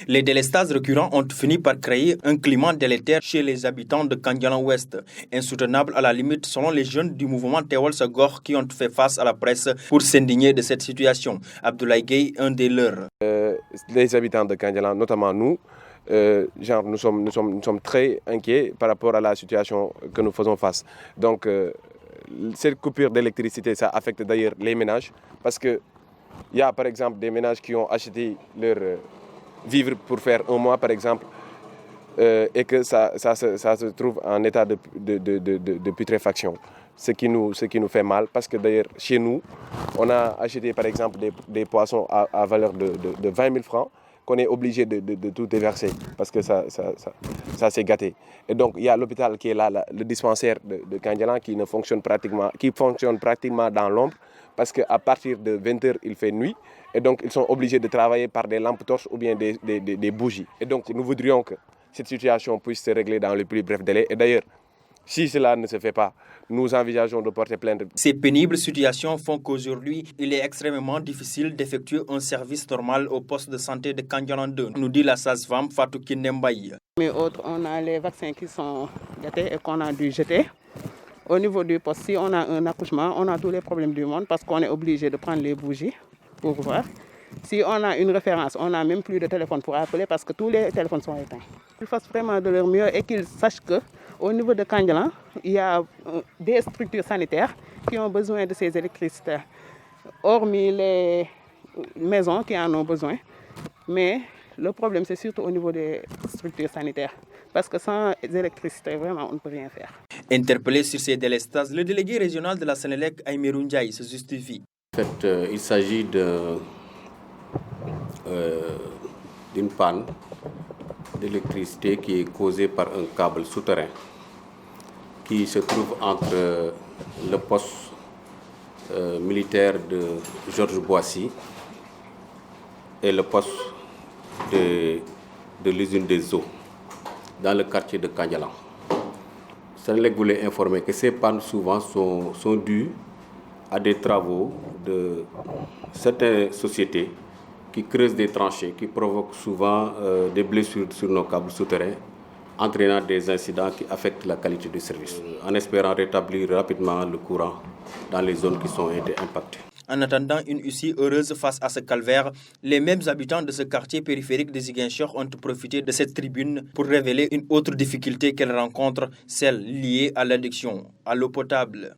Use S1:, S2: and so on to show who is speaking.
S1: Les délestages récurrents ont fini par créer un climat délétère chez les habitants de Kandialan-Ouest, insoutenable à la limite selon les jeunes du mouvement Tewal Sagor qui ont fait face à la presse pour s'indigner de cette situation. Abdoulaye Gueye, un des leurs.
S2: Les habitants de Kandialan, notamment nous, nous sommes très inquiets par rapport à la situation que nous faisons face. Donc, cette coupure d'électricité, ça affecte d'ailleurs les ménages parce qu'il y a par exemple des ménages qui ont acheté leur vivre pour faire un mois par exemple et que ça se trouve en état de putréfaction. Ce qui nous fait mal parce que d'ailleurs chez nous, on a acheté par exemple des poissons à valeur de 20 000 francs qu'on est obligé de tout déverser parce que ça s'est gâté. Et donc il y a l'hôpital qui est là, le dispensaire de Kandialan qui fonctionne pratiquement dans l'ombre parce qu'à partir de 20h il fait nuit et donc ils sont obligés de travailler par des lampes torches ou bien des bougies. Et donc nous voudrions que cette situation puisse se régler dans le plus bref délai. Et d'ailleurs, si cela ne se fait pas, nous envisageons de porter plainte.
S1: Ces pénibles situations font qu'aujourd'hui, il est extrêmement difficile d'effectuer un service normal au poste de santé de Kandialan 2, nous dit la sage-femme Fatou Kinembaye.
S3: Mais autres, on a les vaccins qui sont gâtés et qu'on a dû jeter. Au niveau du poste, si on a un accouchement, on a tous les problèmes du monde parce qu'on est obligé de prendre les bougies pour voir. Si on a une référence, on n'a même plus de téléphone pour appeler parce que tous les téléphones sont éteints. Ils fassent vraiment de leur mieux et qu'ils sachent qu'au niveau de Kandialan, il y a des structures sanitaires qui ont besoin de ces électricités, hormis les maisons qui en ont besoin. Mais le problème, c'est surtout au niveau des structures sanitaires. Parce que sans électricité, vraiment, on ne peut rien faire.
S1: Interpellé sur ces délestages, le délégué régional de la Sénélec, Aïmerou Ndiaye, se justifie.
S4: En fait, il s'agit d'une panne d'électricité qui est causée par un câble souterrain qui se trouve entre le poste militaire de Georges Boissy et le poste de l'usine des eaux dans le quartier de Kandialan. Sénélec voulait informer que ces pannes souvent sont dues à des travaux de certaines sociétés qui creusent des tranchées, qui provoquent souvent des blessures sur nos câbles souterrains, entraînant des incidents qui affectent la qualité du service, en espérant rétablir rapidement le courant dans les zones qui ont été impactées.
S1: En attendant une issue heureuse face à ce calvaire, les mêmes habitants de ce quartier périphérique de Ziguinchor ont profité de cette tribune pour révéler une autre difficulté qu'elles rencontrent, celle liée à l'addiction à l'eau potable.